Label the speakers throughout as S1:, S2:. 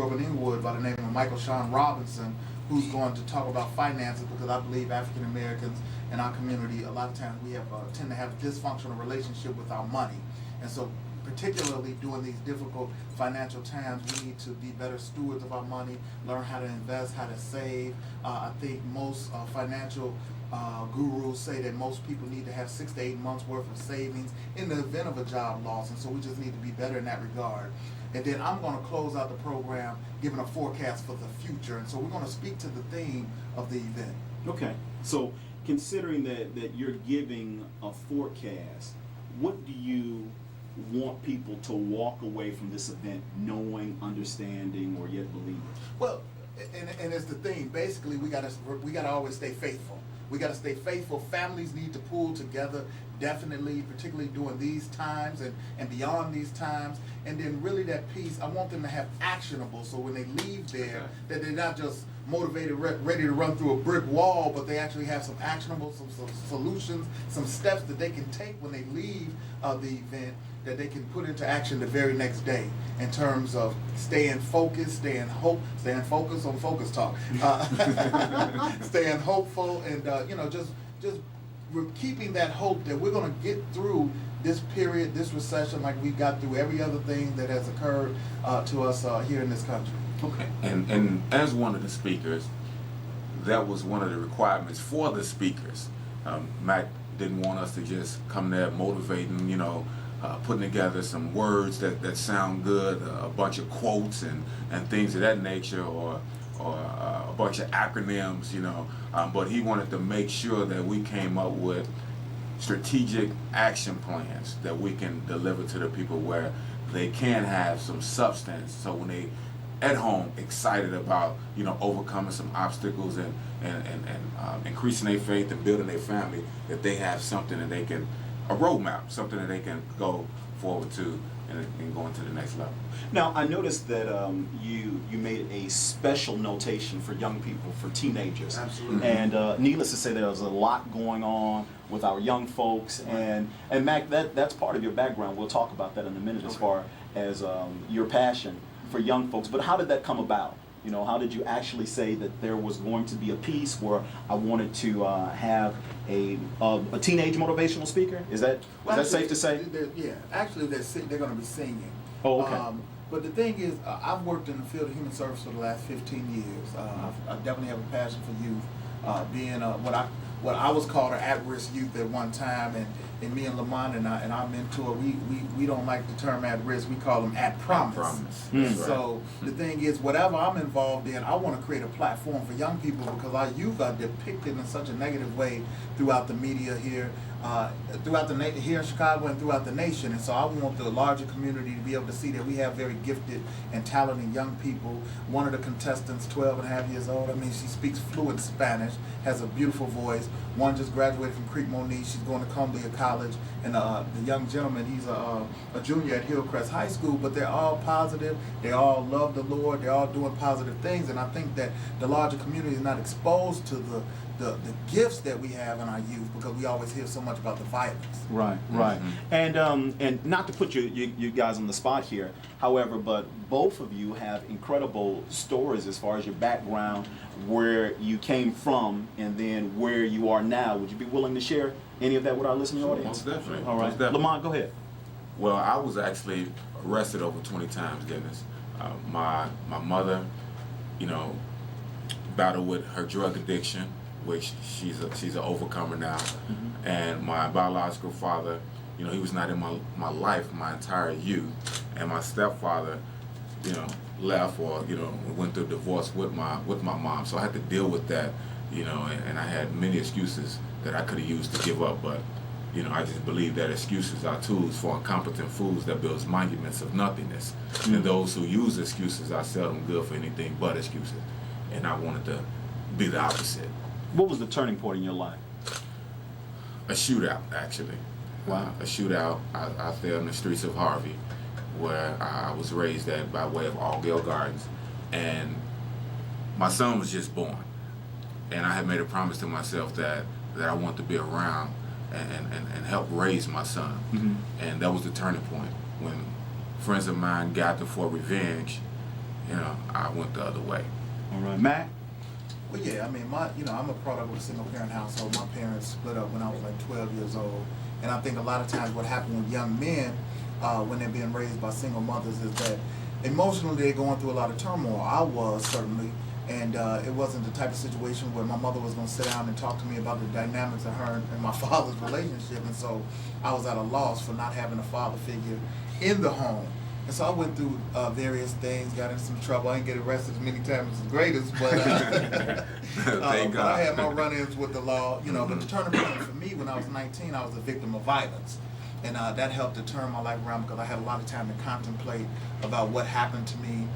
S1: up in Inglewood by the name of Michael Sean Robinson, who's going to talk about finances, because I believe African Americans in our community, a lot of times we have tend to have a dysfunctional relationship with our money. And so particularly during these difficult financial times, we need to be better stewards of our money, learn how to invest, how to save. I think most financial gurus say that most people need to have 6 to 8 months worth of savings in the event of a job loss, and so we just need to be better in that regard. And then I'm going to close out the program giving a forecast for the future, and so we're going to speak to the theme of the event.
S2: Okay, so considering that you're giving a forecast, what do you want people to walk away from this event knowing, understanding, or yet believing?
S1: Well, and it's the thing. Basically, we gotta always stay faithful. We gotta stay faithful. Families need to pull together, definitely, particularly during these times and beyond these times. And then really that piece, I want them to have actionable. So when they leave there, that they're not just motivated, ready to run through a brick wall, but they actually have some actionable, some solutions, some steps that they can take when they leave the event, that they can put into action the very next day in terms of staying focused, staying focused on Focus Talk, staying hopeful, and just we're keeping that hope that we're going to get through this period, this recession, like we got through every other thing that has occurred to us here in this country.
S3: Okay. And as one of the speakers, that was one of the requirements for the speakers. Mack didn't want us to just come there motivating, putting together some words that sound good, a bunch of quotes and things of that nature, or a bunch of acronyms, but he wanted to make sure that we came up with strategic action plans that we can deliver to the people where they can have some substance, so when they at home excited about overcoming some obstacles and increasing their faith and building their family, that they have something that they can, a roadmap, something that they can go forward to and going to the next level.
S2: Now, I noticed that you made a special notation for young people, for teenagers.
S1: Absolutely.
S2: And needless to say, there's a lot going on with our young folks. And Mack, that's part of your background. We'll talk about that in a minute, as far as your passion for young folks. But how did that come about? How did you actually say that there was going to be a piece where I wanted to have a teenage motivational speaker? Is that safe to say?
S1: Yeah, actually they're going to be singing.
S2: Oh, okay.
S1: But the thing is, I've worked in the field of human service for the last 15 years. I definitely have a passion for youth, being what I was called an at-risk youth at one time, and me and Lamont and our mentor, we don't like the term at-risk, we call them at-promise. So the thing is, whatever I'm involved in, I want to create a platform for young people, because our youth are depicted in such a negative way throughout the media here, here in Chicago and throughout the nation. And so I want the larger community to be able to see that we have very gifted and talented young people. One of the contestants, 12 and a half years old, she speaks fluent Spanish, has a beautiful voice. One just graduated from Creek Monique, she's going to Columbia College. And the young gentleman, he's a junior at Hillcrest High School, but they're all positive, they all love the Lord, they're all doing positive things. And I think that the larger community is not exposed to the gifts that we have in our youth, because we always hear so much about the violence.
S2: Right. And not to put you guys on the spot here, however, but both of you have incredible stories as far as your background, where you came from, and then where you are now. Would you be willing to share any of that with our listening audience?
S3: Most definitely.
S2: All right. Lamont, go ahead.
S3: Well, I was actually arrested over 20 times, Dennis. My mother, battled with her drug addiction, which she's an overcomer now. And my biological father, he was not in my life my entire youth. And my stepfather, left, or went through a divorce with my mom. So I had to deal with that, and I had many excuses that I could have used to give up, but I just believe that excuses are tools for incompetent fools that builds monuments of nothingness. And those who use excuses are seldom good for anything but excuses. And I wanted to be the opposite.
S2: What was the turning point in your life?
S3: A shootout, actually.
S2: Wow.
S3: A shootout out there in the streets of Harvey, where I was raised at by way of Allgale Gardens. And my son was just born. And I had made a promise to myself that I wanted to be around and help raise my son. And that was the turning point. When friends of mine gathered for revenge, I went the other way.
S2: All right, Mac.
S1: Well, yeah, I mean, I'm a product of a single parent household. My parents split up when I was like 12 years old. And I think a lot of times what happens with young men when they're being raised by single mothers is that emotionally they're going through a lot of turmoil. I was, certainly. And it wasn't the type of situation where my mother was going to sit down and talk to me about the dynamics of her and my father's relationship. And so I was at a loss for not having a father figure in the home. And so I went through various things, got in some trouble. I didn't get arrested as many times as the greatest, but,
S3: Thank
S1: but
S3: God.
S1: I had my run-ins with the law, But the turning point for me when I was 19, I was a victim of violence. And that helped to turn my life around because I had a lot of time to contemplate about what happened to me.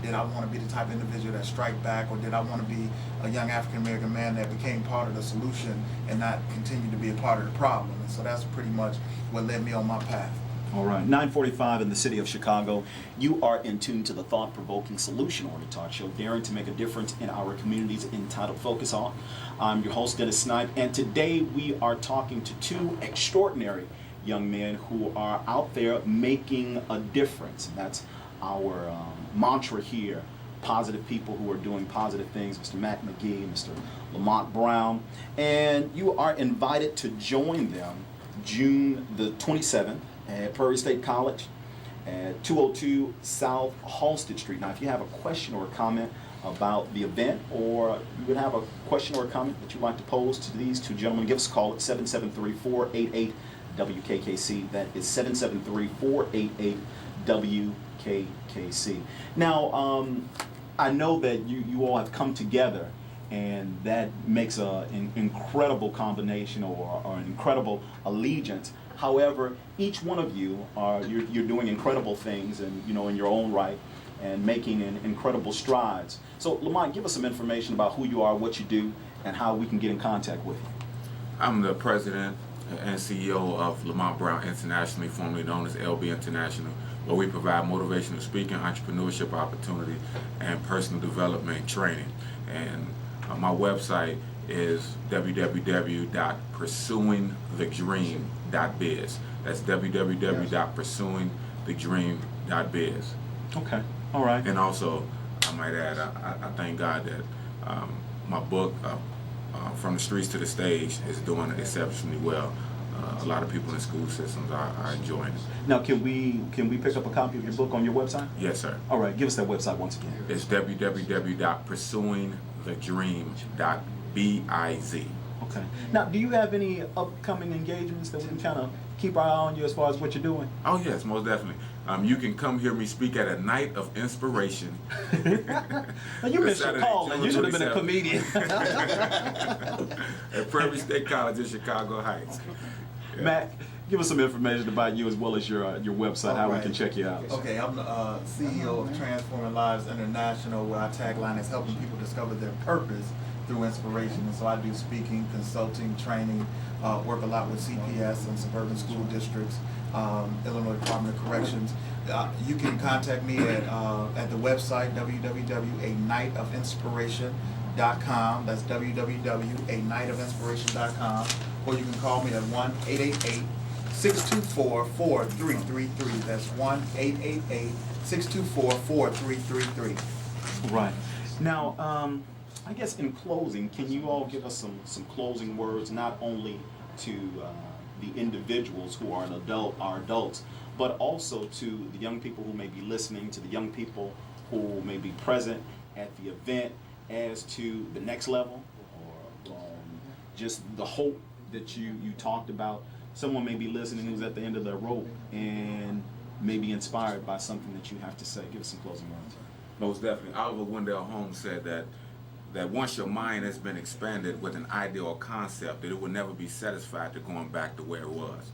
S1: Did I want to be the type of individual that strike back, or did I want to be a young African-American man that became part of the solution and not continue to be a part of the problem? And so that's pretty much what led me on my path.
S2: All right, 9:45 in the city of Chicago. You are in tune to the thought-provoking, solution-oriented talk show, daring to make a difference in our communities, entitled Focus On. I'm your host, Dennis Snipe, and today we are talking to two extraordinary young men who are out there making a difference. And that's our mantra here. Positive people who are doing positive things, Mr. Mack McGee, Mr. Lamont Brown. And you are invited to join them June the 27th at Prairie State College at 202 South Halsted Street. Now, if you have a question or a comment about the event, or you would have a question or a comment that you'd like to pose to these two gentlemen, give us a call at 773-488-WKKC. That is 773-488-WKKC. Now, I know that you all have come together, and that makes an incredible combination or an incredible allegiance. However, each one of you you're doing incredible things, and in your own right, and making incredible strides. So, Lamont, give us some information about who you are, what you do, and how we can get in contact with you.
S3: I'm the president and CEO of Lamont Brown Internationally, formerly known as LB International, where we provide motivational speaking, entrepreneurship opportunity, and personal development training. And my website is www.pursuingthedream.biz. That's www.pursuingthedream.biz.
S2: Okay, all right.
S3: And also, I might add, I thank God that my book, From the Streets to the Stage, is doing exceptionally well. A lot of people in the school systems are enjoying it.
S2: Now, can we pick up a copy of your book on your website?
S3: Yes, sir.
S2: All right, give us that website once again.
S3: It's www.pursuingthedream.biz.
S2: Okay. Now, do you have any upcoming engagements that we can kind of keep our eye on you as far as what you're doing?
S3: Oh, yes, most definitely. You can come hear me speak at a night of inspiration.
S2: Now, you missed your call, and you should have been a comedian.
S3: At Prairie State College in Chicago Heights. Yeah.
S2: Mac, give us some information about you as well as your website, how we can check you out.
S1: Okay, I'm the CEO of Transforming Lives International, where our tagline is helping people discover their purpose through inspiration. And so I do speaking, consulting, training, work a lot with CPS and suburban school districts, Illinois Department of Corrections. You can contact me at the website www.anightofInspiration.com. That's www.anightofInspiration.com. Or you can call me at 1-888-624-4333. That's 1-888-624-4333.
S2: Right. Now, I guess in closing, can you all give us some closing words, not only to the individuals who are adults, but also to the young people who may be listening, to the young people who may be present at the event, as to the next level, or just the hope that you talked about. Someone may be listening who's at the end of their rope and may be inspired by something that you have to say. Give us some closing words.
S3: Most definitely. Oliver Wendell Holmes said that once your mind has been expanded with an idea or concept, that it will never be satisfied to going back to where it was.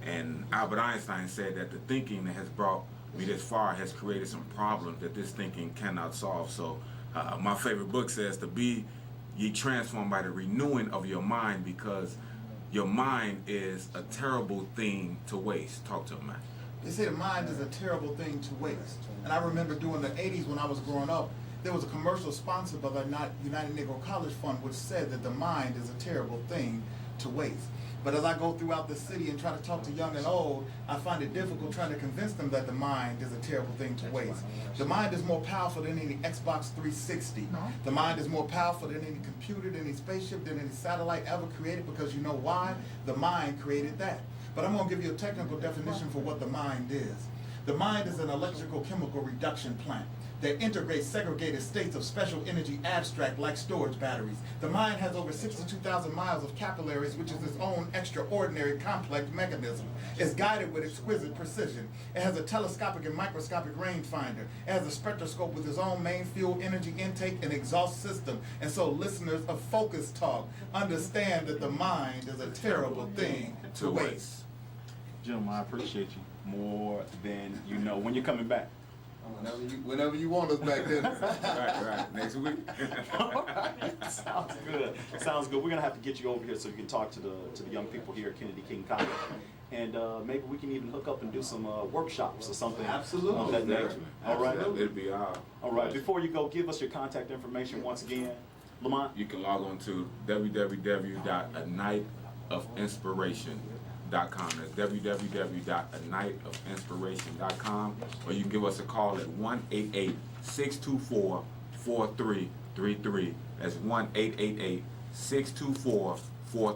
S3: And Albert Einstein said that the thinking that has brought me this far has created some problems that this thinking cannot solve. So my favorite book says to be ye transformed by the renewing of your mind, because your mind is a terrible thing to waste. Talk to him, man.
S1: They say the mind is a terrible thing to waste. And I remember during the 80s when I was growing up, there was a commercial sponsored by the United Negro College Fund which said that the mind is a terrible thing to waste. But as I go throughout the city and try to talk to young and old, I find it difficult trying to convince them that the mind is a terrible thing to waste. The mind is more powerful than any Xbox 360. The mind is more powerful than any computer, than any spaceship, than any satellite ever created, because you know why? The mind created that. But I'm going to give you a technical definition for what the mind is. The mind is an electrical chemical reduction plant that integrates segregated states of special energy abstract like storage batteries. The mind has over 62,000 miles of capillaries, which is its own extraordinary complex mechanism. It's guided with exquisite precision. It has a telescopic and microscopic rangefinder. It has a spectroscope with its own main fuel energy intake and exhaust system. And so listeners of Focus Talk understand that the mind is a terrible thing to waste.
S2: Gentlemen, I appreciate you more than you know. When you're coming back?
S4: Whenever you want us back then.
S3: Right. Next week.
S2: All right. Sounds good. Sounds good. We're gonna have to get you over here so you can talk to the young people here at Kennedy King College, and maybe we can even hook up and do some workshops or something.
S1: Absolutely.
S2: Of that nature. All right.
S3: It'll be all
S2: right. Before you go, give us your contact information once again, Lamont.
S3: You can log on to www.anightofInspiration.com. That's www.anightofInspiration.com, or you can give us a call at 1-888-624-4333. That's 1-888-624-4333.
S2: All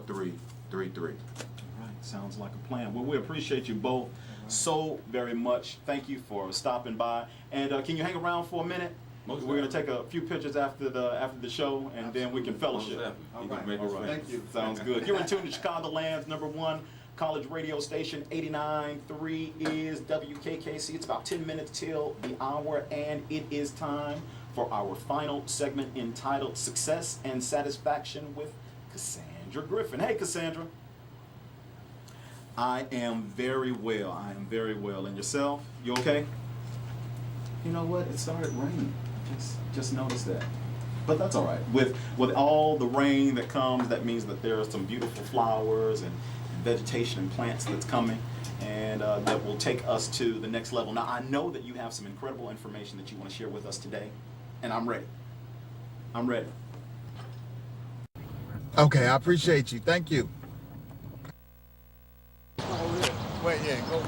S2: right, sounds like a plan. Well, we appreciate you both so very much. Thank you for stopping by. And can you hang around for a minute? We're going to take a few pictures after the show, and then we can fellowship.
S3: All right.
S1: Thank you.
S2: Sounds good. You're in tune to Chicagoland's #1 college radio station. 89.3 is WKKC. It's about 10 minutes till the hour, and it is time for our final segment entitled Success and Satisfaction with Cassandra Griffin. Hey, Cassandra. I am very well. And yourself? You okay? You know what? It started raining. Just noticed that. But that's all right. With all the rain that comes, that means that there are some beautiful flowers and vegetation and plants that's coming, and that will take us to the next level. Now, I know that you have some incredible information that you want to share with us today, and I'm ready.
S1: Okay, I appreciate you. Thank you.
S4: Wait, yeah, go.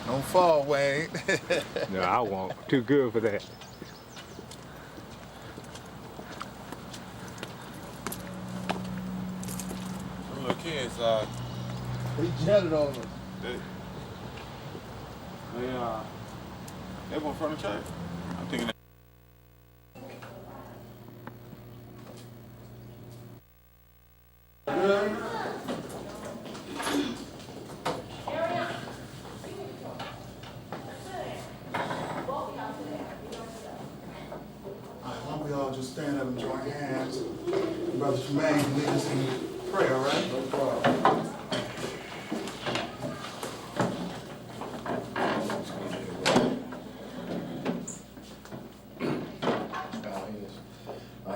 S1: Don't fall, Wade.
S5: No, I won't. Too good for that.
S3: Them little kids,
S4: He jetted on us.
S3: they went from the church. I'm thinking that.
S1: Why don't we all just stand up and join hands? Brother Tremaine, lead us in prayer, right?
S4: No problem.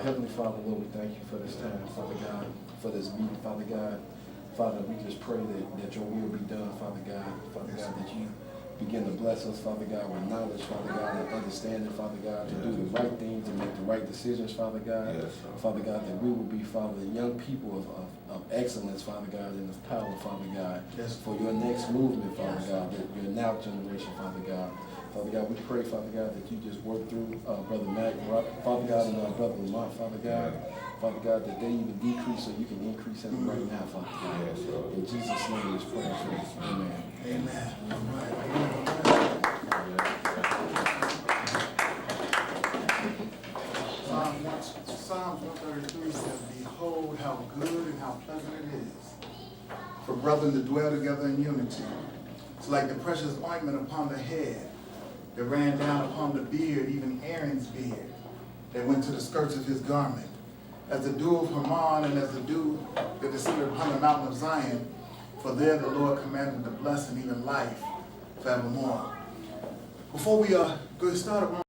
S4: Heavenly Father, Lord, we thank you for this time, Father God, for this meeting, Father God. Father, we just pray that your will be done, Father God, that you begin to bless us, Father God, with knowledge, Father God, and understanding, Father God, to do the right things, to make the right decisions, Father God.
S3: Yes.
S4: Father God, that we will be, Father, young people of excellence, Father God, and of power, Father God,
S1: Yes.
S4: for your next movement, Father God, that your now generation, Father God. Father God, we pray, Father God, that you just work through Brother Mack, Father God, and Brother Lamont, Father God. Father God, that they even decrease so you can increase in them right now, Father God.
S3: Yes, Lord.
S4: In Jesus' name, this prayer, amen.
S1: Amen. Psalms 133 says, "Behold how good and how pleasant it is for brethren to dwell together in unity. It's like the precious ointment upon the head that ran down upon the beard, even Aaron's beard, that went to the skirts of his garment. As the dew of Hermon and as the dew that descended upon the mountain of Zion, for there the Lord commanded the blessing, even life forevermore." Before we start